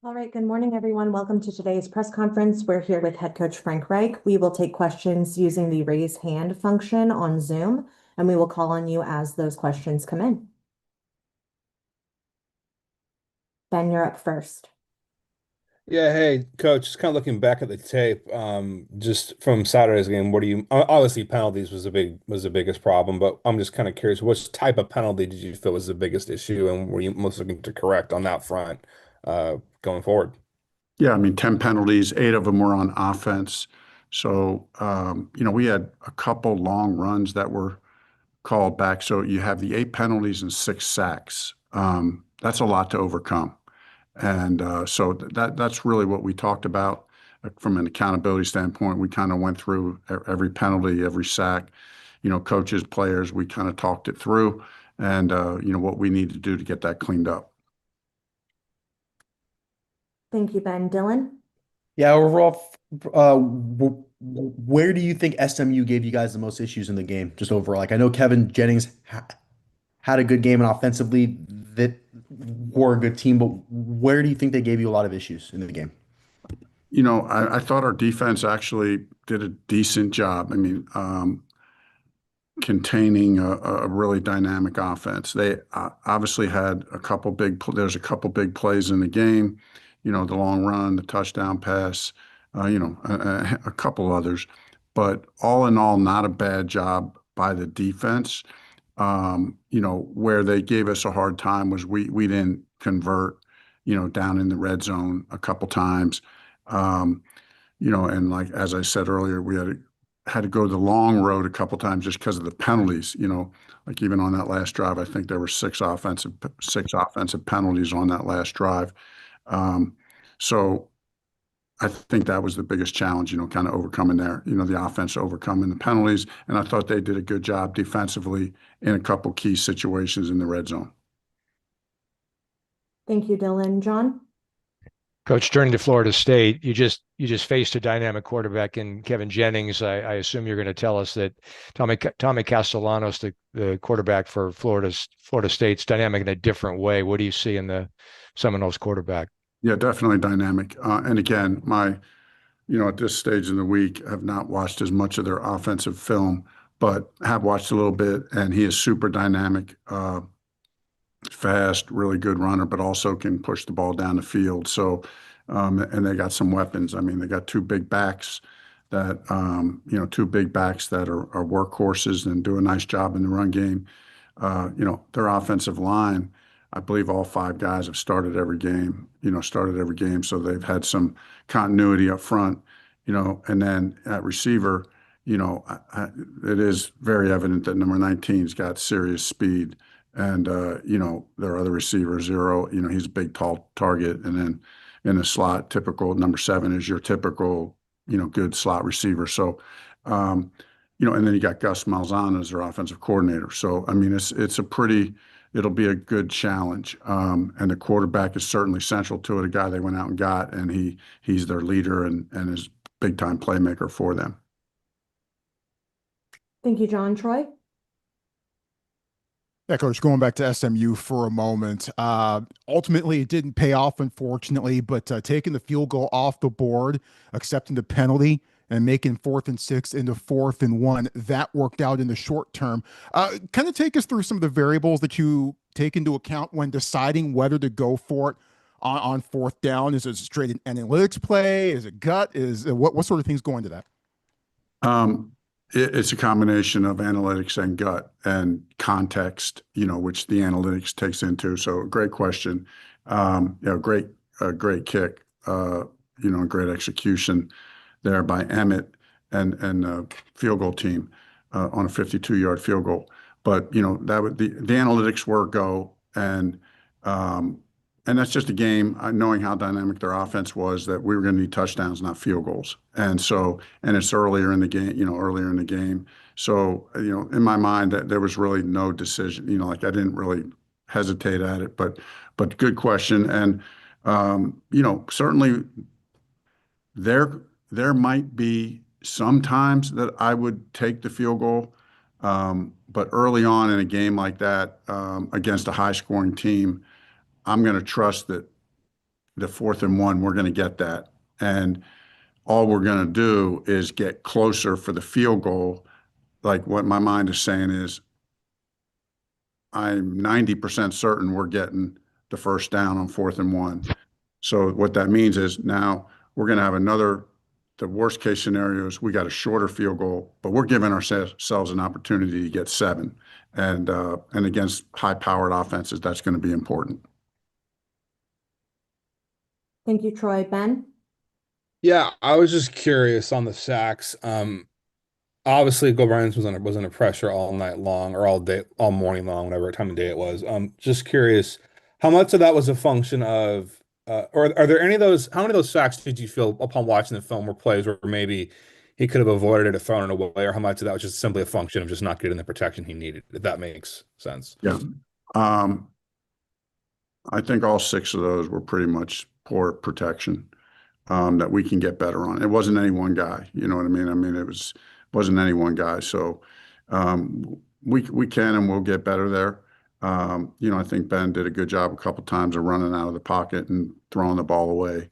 All right, good morning, everyone. Welcome to today's press conference. We're here with head coach Frank Reich. We will take questions using the raise hand function on Zoom, and we will call on you as those questions come in. Ben, you're up first. Yeah, hey, coach, just kind of looking back at the tape, just from Saturday's game, what do you obviously penalties was the biggest problem, but I'm just kind of curious, which type of penalty did you feel was the biggest issue and were you most looking to correct on that front going forward? Yeah, I mean, 10 penalties, eight of them were on offense. So, we had a couple long runs that were called back. So you have the eight penalties and six sacks. That's a lot to overcome. And so that's really what we talked about from an accountability standpoint. We kind of went through every penalty, every sack, coaches, players, we kind of talked it through and, what we need to do to get that cleaned up. Thank you, Ben. Dylan? Yeah, overall, where do you think SMU gave you guys the most issues in the game? Just overall, like I know Kevin Jennings had a good game and offensively that were a good team, but where do you think they gave you a lot of issues in the game? I thought our defense actually did a decent job. I mean, containing a really dynamic offense. They obviously had there's a couple big plays in the game, the long run, the touchdown pass, a couple others. But all in all, not a bad job by the defense. Where they gave us a hard time was we didn't convert, down in the red zone a couple times. And like as I said earlier, we had to go the long road a couple times just because of the penalties. Like even on that last drive, I think there were six offensive penalties on that last drive. So I think that was the biggest challenge, kind of overcoming the offense overcoming the penalties. And I thought they did a good job defensively in a couple key situations in the red zone. Thank you, Dylan. John? Coach, turning to Florida State, you just faced a dynamic quarterback in Kevin Jennings. I assume you're going to tell us that Tommy Castellanos, the quarterback for Florida State's dynamic in a different way. What do you see in the Seminoles quarterback? Yeah, definitely dynamic. And again, at this stage in the week, have not watched as much of their offensive film, but have watched a little bit, and he is super dynamic, fast, really good runner, but also can push the ball down the field. So, and they got some weapons. I mean, they got two big backs that are workhorses and do a nice job in the run game. Their offensive line, I believe all five guys have started every game. So they've had some continuity up front, and then at receiver, it is very evident that number 19's got serious speed. And, their other receiver, Zero, he's a big, tall target. And then in the slot, typical number 7 is your typical, good slot receiver. So, and then you got Gus Malzahn as their offensive coordinator. So, I mean, it'll be a good challenge. And the quarterback is certainly central to it, a guy they went out and got, and he's their leader and is big time playmaker for them. Thank you, John. Troy? Yeah, Coach, going back to SMU for a moment. Ultimately, it didn't pay off, unfortunately, but taking the field goal off the board, accepting the penalty, and making 4th and 6 into 4th and 1, that worked out in the short term. Kind of take us through some of the variables that you take into account when deciding whether to go for it on 4th down. Is it straight an analytics play? Is it gut? What sort of things go into that? It's a combination of analytics and gut and context, which the analytics takes into. So great question. Great kick, great execution there by Emmett and field goal team on a 52-yard field goal. But, the analytics were go and that's just a game, knowing how dynamic their offense was, that we were going to need touchdowns, not field goals. And it's earlier in the game. So, in my mind, that there was really no decision, I didn't really hesitate at it, but good question. And, certainly there might be some times that I would take the field goal. But early on in a game like that, against a high scoring team, I'm going to trust that the 4th and 1, we're going to get that. And all we're going to do is get closer for the field goal. Like what my mind is saying is I'm 90% certain we're getting the first down on 4th and 1. So what that means is now we're going to have the worst case scenario is we got a shorter field goal, but we're giving ourselves an opportunity to get 7. And against high-powered offenses, that's going to be important. Thank you, Troy. Ben? Yeah, I was just curious on the sacks. Obviously, Gilbert was under pressure all night long or all day, all morning long, whatever time of day it was. Just curious, how much of that was a function of, or are there any of those? How many of those sacks did you feel upon watching the film were plays where maybe he could have avoided it or thrown it away, or how much of that was just simply a function of just not getting the protection he needed? If that makes sense. Yeah. I think all 6 of those were pretty much poor protection that we can get better on. It wasn't any one guy, you know what I mean? I mean, wasn't any one guy. So we can and will get better there. I think Ben did a good job a couple times of running out of the pocket and throwing the ball away.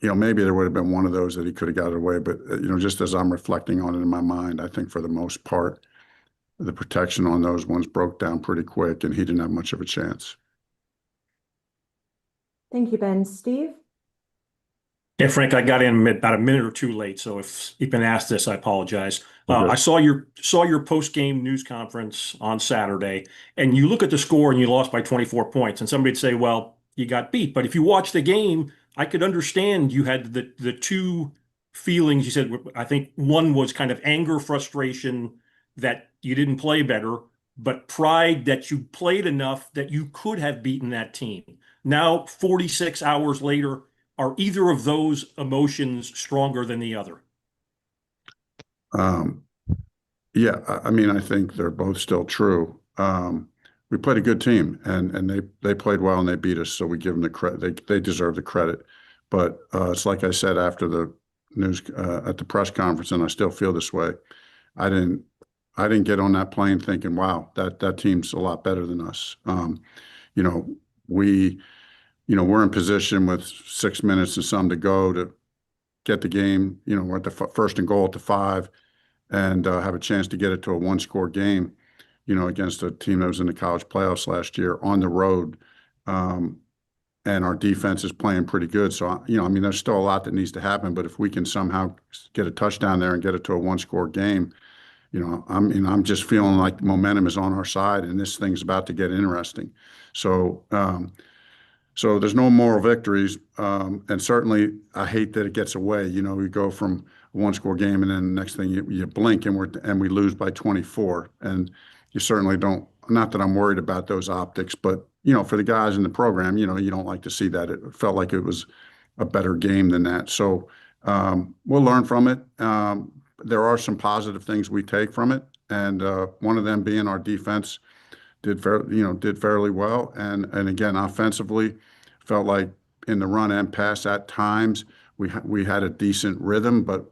Maybe there would have been one of those that he could have got it away, but just as I'm reflecting on it in my mind, I think for the most part, the protection on those ones broke down pretty quick, and he didn't have much of a chance. Thank you, Ben. Steve? Yeah, Frank, I got in about a minute or two late, so if you've been asked this, I apologize. Okay. I saw your post-game news conference on Saturday, and you look at the score and you lost by 24 points, and somebody'd say, well, you got beat. But if you watch the game, I could understand you had the two feelings. You said, I think one was kind of anger, frustration that you didn't play better, but pride that you played enough that you could have beaten that team. Now, 46 hours later, are either of those emotions stronger than the other? Yeah, I mean, I think they're both still true. We played a good team, and they played well and they beat us, so we give them the credit. They deserve the credit. But it's like I said after the news at the press conference, and I still feel this way. I didn't get on that plane thinking, "Wow, that team's a lot better than us." You know, we we're in position with 6 minutes and some to go to get the game. We're at the first and goal at the 5, and have a chance to get it to a 1-score game. Against a team that was in the college playoffs last year on the road, and our defense is playing pretty good. So I mean, there's still a lot that needs to happen. But if we can somehow get a touchdown there and get it to a 1-score game, I'm just feeling like momentum is on our side, and this thing's about to get interesting. So. So there's no moral victories, and certainly I hate that it gets away. We go from a 1-score game, and then the next thing you blink and we lose by 24. And you certainly don't. Not that I'm worried about those optics, but for the guys in the program, you don't like to see that. It felt like it was a better game than that. So we'll learn from it. There are some positive things we take from it, and one of them being our defense did fairly well, and again offensively, felt like in the run and pass at times we had a decent rhythm, but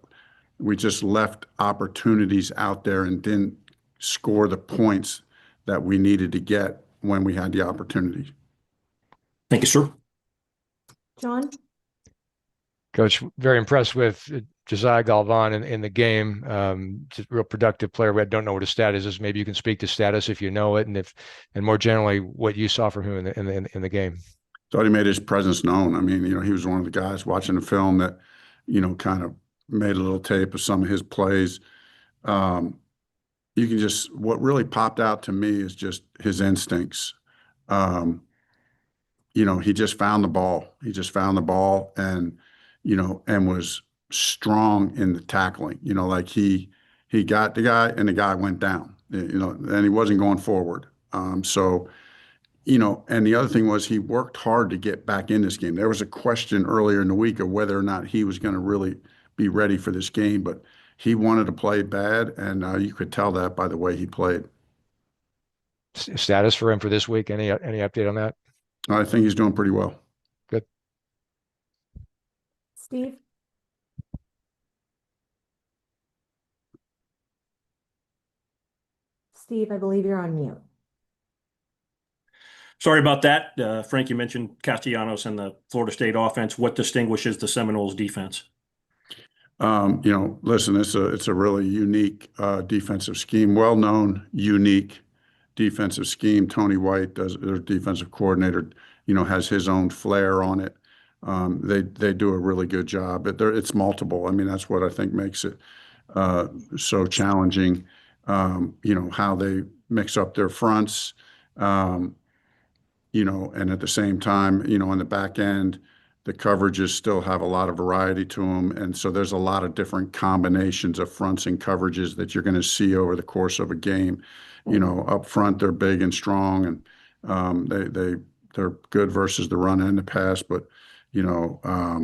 we just left opportunities out there and didn't score the points that we needed to get when we had the opportunity. Thank you, sir. John? Coach, very impressed with Josiah Galvan in the game. Just a real productive player. We don't know what his status is. Maybe you can speak to status if you know it, and more generally what you saw from him in the game. Thought he made his presence known. I mean, he was one of the guys watching the film that, kind of made a little tape of some of his plays. What really popped out to me is just his instincts. He just found the ball. He just found the ball and was strong in the tackling. Like he got the guy and the guy went down. And he wasn't going forward. So and the other thing was he worked hard to get back in this game. There was a question earlier in the week of whether or not he was going to really be ready for this game, but he wanted to play bad, and you could tell that by the way he played. Status for him for this week? Any update on that? I think he's doing pretty well. Good. Steve? Steve, I believe you're on mute. Sorry about that. Frank, you mentioned Castellanos and the Florida State offense. What distinguishes the Seminoles defense? Listen, it's a really unique defensive scheme, well-known, unique defensive scheme. Tony White, their defensive coordinator, has his own flair on it. They do a really good job. It's multiple. I mean, that's what I think makes it so challenging. How they mix up their fronts. Um, and at the same time, on the back end, the coverages still have a lot of variety to them. And so there's a lot of different combinations of fronts and coverages that you're going to see over the course of a game. Up front, they're big and strong, and they're good versus the run and the pass. But, yeah,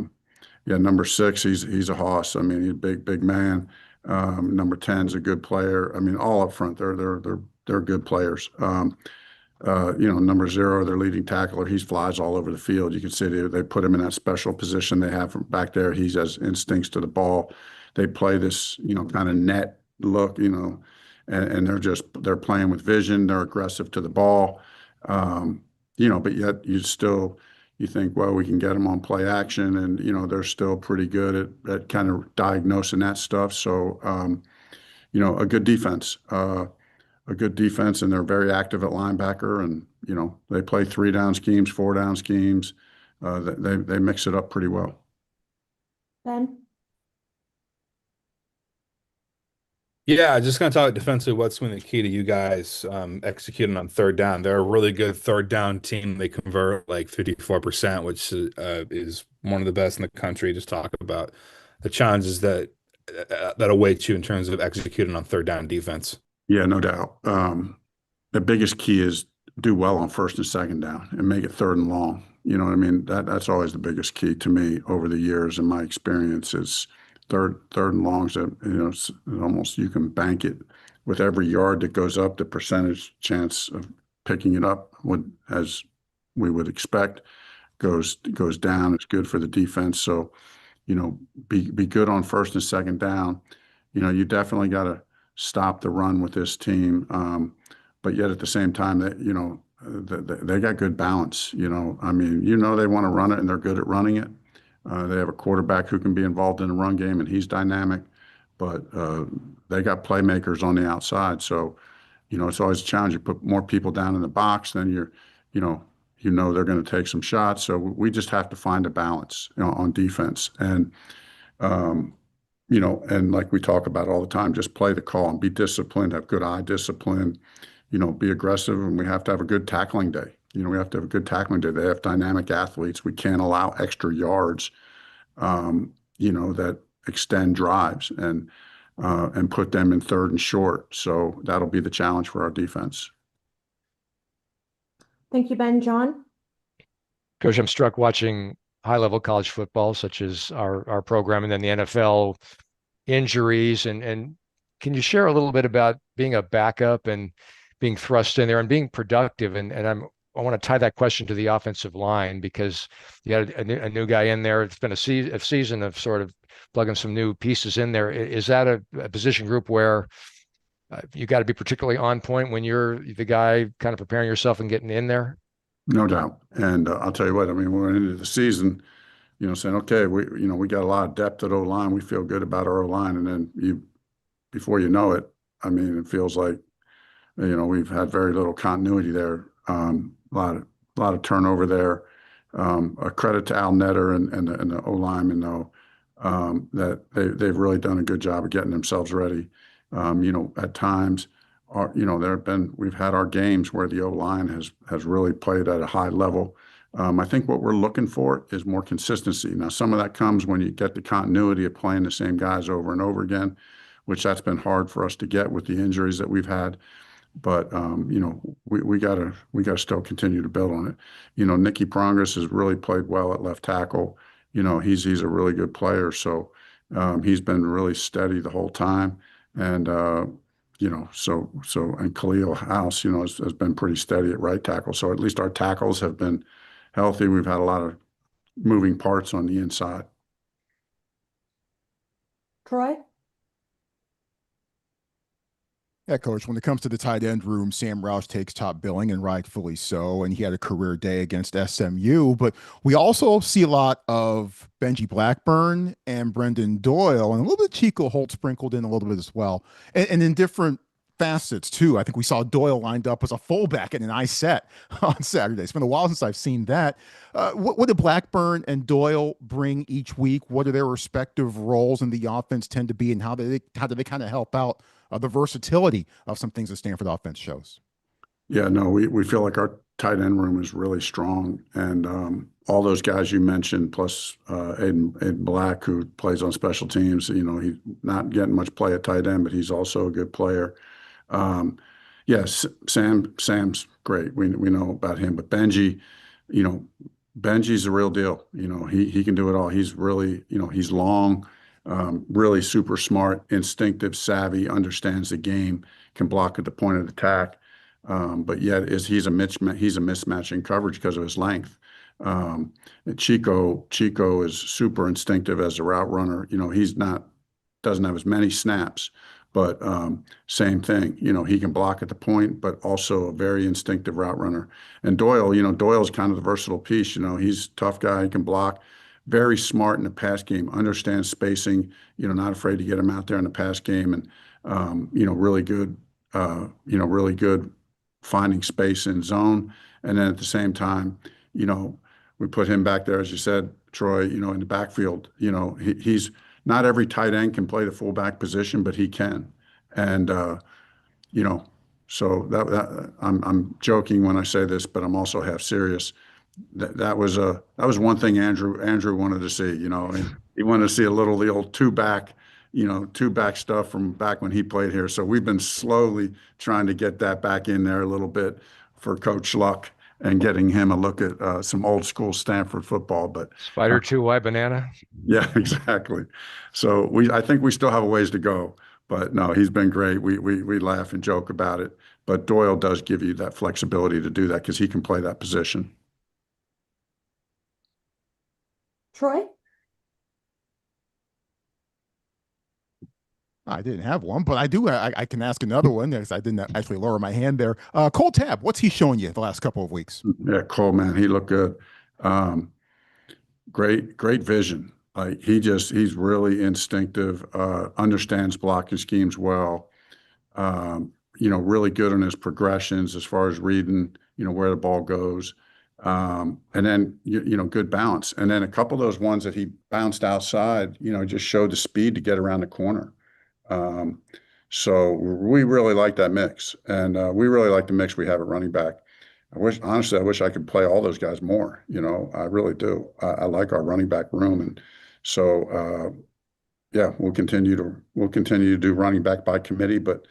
number 6, he's a hoss. I mean, he's a big man. Number 10 is a good player. I mean, all up front, they're good players. Number 0, their leading tackler, he flies all over the field. You can see they put him in that special position they have from back there. He has instincts to the ball. They play this, kind of net look, and they're playing with vision. They're aggressive to the ball. But yet you think, well, we can get them on play action, and, they're still pretty good at kind of diagnosing that stuff. So, a good defense. A good defense, and they're very active at linebacker, and they play 3-down schemes, 4-down schemes. They mix it up pretty well. Ben? Yeah, just gonna talk defensively. What's been the key to you guys executing on third down? They're a really good third down team. They convert like 54%, which is one of the best in the country. Just talk about the challenges that await you in terms of executing on third down defense. Yeah, no doubt. The biggest key is do well on first and second down and make it third and long. You know what I mean? That's always the biggest key to me over the years. In my experience, is third and longs. It's almost, you can bank it with every yard that goes up. The percentage chance of picking it up as we would expect, goes down. It's good for the defense. So, be good on first and second down. You definitely got to stop the run with this team. But yet at the same time, they got good balance. I mean, they want to run it, and they're good at running it. They have a quarterback who can be involved in the run game, and he's dynamic. But they got playmakers on the outside. So, it's always a challenge. You put more people down in the box, then they're going to take some shots. So we just have to find a balance, on defense. And and like we talk about all the time, just play the call and be disciplined, have good eye discipline, be aggressive, and we have to have a good tackling day. We have to have a good tackling day. They have dynamic athletes. We can't allow extra yards, that extend drives and put them in third and short. So that'll be the challenge for our defense. Thank you, Ben. John? Coach, I'm struck watching high-level college football, such as our program, and then the NFL injuries. And can you share a little bit about being a backup and being thrust in there and being productive? And I want to tie that question to the offensive line, because you had a new guy in there. It's been a season of sort of plugging some new pieces in there. Is that a position group where you got to be particularly on point when you're the guy kind of preparing yourself and getting in there? No doubt. And I'll tell you what, I mean, we're into the season, saying, okay, we got a lot of depth at O-line. We feel good about our O-line. And then before you know it, I mean, it feels like, we've had very little continuity there. A lot of turnover there. A credit to Al Netter and the O-linemen, though, that they've really done a good job of getting themselves ready. At times, we've had our games where the O-line has really played at a high level. I think what we're looking for is more consistency. Now, some of that comes when you get the continuity of playing the same guys over and over again, which that's been hard for us to get with the injuries that we've had. But we gotta still continue to build on it. Nicky Prongas has really played well at left tackle. He's a really good player. So he's been really steady the whole time. And and Khalil House, has been pretty steady at right tackle. So at least our tackles have been healthy. We've had a lot of moving parts on the inside. Troy? Yeah, coach, when it comes to the tight end room, Sam Roush takes top billing and rightfully so. And he had a career day against SMU. But we also see a lot of Benji Blackburn and Brendan Doyle and a little bit of Chico Holt sprinkled in a little bit as well. And in different facets too. I think we saw Doyle lined up as a fullback in an I set on Saturday. It's been a while since I've seen that. What do Blackburn and Doyle bring each week? What do their respective roles in the offense tend to be, and how do they kind of help out the versatility of some things the Stanford offense shows? Yeah, no, we feel like our tight end room is really strong, and all those guys you mentioned, plus Aiden Black, who plays on special teams. He's not getting much play at tight end, but he's also a good player. Yes, Sam's great. We know about him, but Benji, you know, Benji's the real deal. He can do it all. He's really, he's long, really super smart, instinctive, savvy, understands the game, can block at the point of attack. But yet he's a mismatch in coverage because of his length. And Chico is super instinctive as a route runner. Doesn't have as many snaps, but same thing. He can block at the point, but also a very instinctive route runner. And Doyle's kind of the versatile piece. He's a tough guy. He can block. Very smart in the pass game. Understands spacing. Not afraid to get him out there in the pass game, and really good. Really good finding space in zone. And then at the same time, we put him back there, as you said, Troy. In the backfield. He's not every tight end can play the fullback position, but he can. And so that I'm joking when I say this, but I'm also half serious. That was one thing Andrew wanted to see. He wanted to see the old two back stuff from back when he played here. So we've been slowly trying to get that back in there a little bit for Coach Luck and getting him a look at some old school Stanford football. But Spider 2, why banana? Yeah, exactly. So I think we still have a ways to go, but no, he's been great. We laugh and joke about it, but Doyle does give you that flexibility to do that because he can play that position. Troy? I didn't have one, but I do. I can ask another one because I didn't actually lower my hand there. Cole Tab, what's he showing you the last couple of weeks? Yeah, Cole, man, he looked good. Great vision. Like he's really instinctive, understands blocking schemes well. Really good on his progressions as far as reading, where the ball goes. And then, good balance. And then a couple of those ones that he bounced outside, just showed the speed to get around the corner. So we really like that mix, and we really like the mix we have at running back. I wish I could play all those guys more. I really do. I like our running back room, and so yeah, we'll continue to do running back by committee. But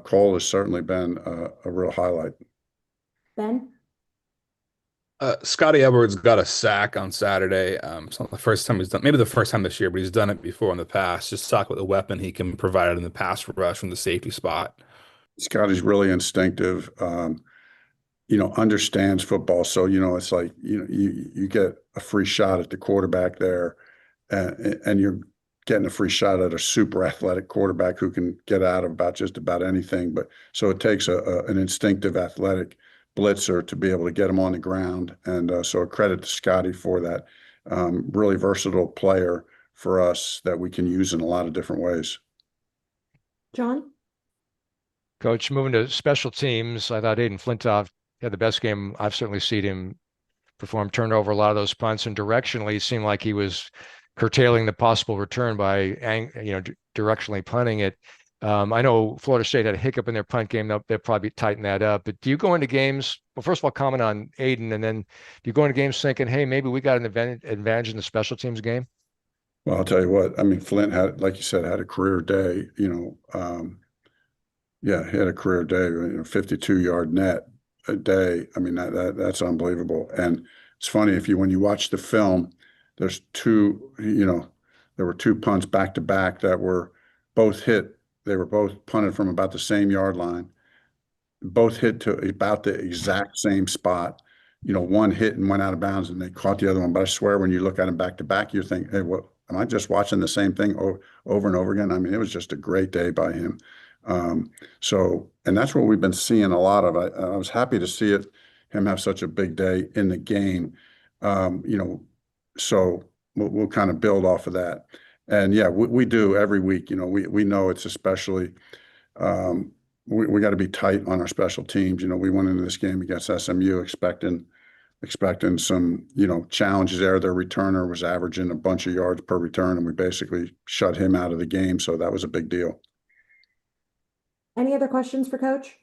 Cole has certainly been a real highlight. Ben? Scotty Edwards got a sack on Saturday. It's not the first time he's done, maybe the first time this year, but he's done it before in the past. Just talk about the weapon he can provide in the pass rush from the safety spot. Scotty's really instinctive. Understands football. So, it's like, you get a free shot at the quarterback there, and you're getting a free shot at a super athletic quarterback who can get out of just about anything. But so it takes an instinctive athletic blitzer to be able to get him on the ground. And so a credit to Scotty for that. Really versatile player for us that we can use in a lot of different ways. John? Coach, moving to special teams, I thought Aiden Flintoff had the best game I've certainly seen him perform. Turned over a lot of those punts, and directionally it seemed like he was curtailing the possible return by directionally punting it. I know Florida State had a hiccup in their punt game. They'll probably tighten that up. But do you go into games? Well, first of all, comment on Aiden, and then do you go into games thinking, "Hey, maybe we got an advantage in the special teams game"? Well, I'll tell you what. I mean, Flint had, like you said, had a career day. Yeah, he had a career day. 52-yard net a day. I mean, that's unbelievable. And it's funny when you watch the film, there's two. There were two punts back to back that were both hit. They were both punted from about the same yard line. Both hit to about the exact same spot. One hit and went out of bounds, and they caught the other one. But I swear, when you look at them back to back, you think, "Hey, what? Am I just watching the same thing over and over again?" I mean, it was just a great day by him. And that's what we've been seeing a lot of. I was happy to see him have such a big day in the game. So we'll kind of build off of that. And yeah, we do every week. We know it's especially, we got to be tight on our special teams. We went into this game against SMU expecting some, challenges there. Their returner was averaging a bunch of yards per return, and we basically shut him out of the game. So that was a big deal. Any other questions for Coach?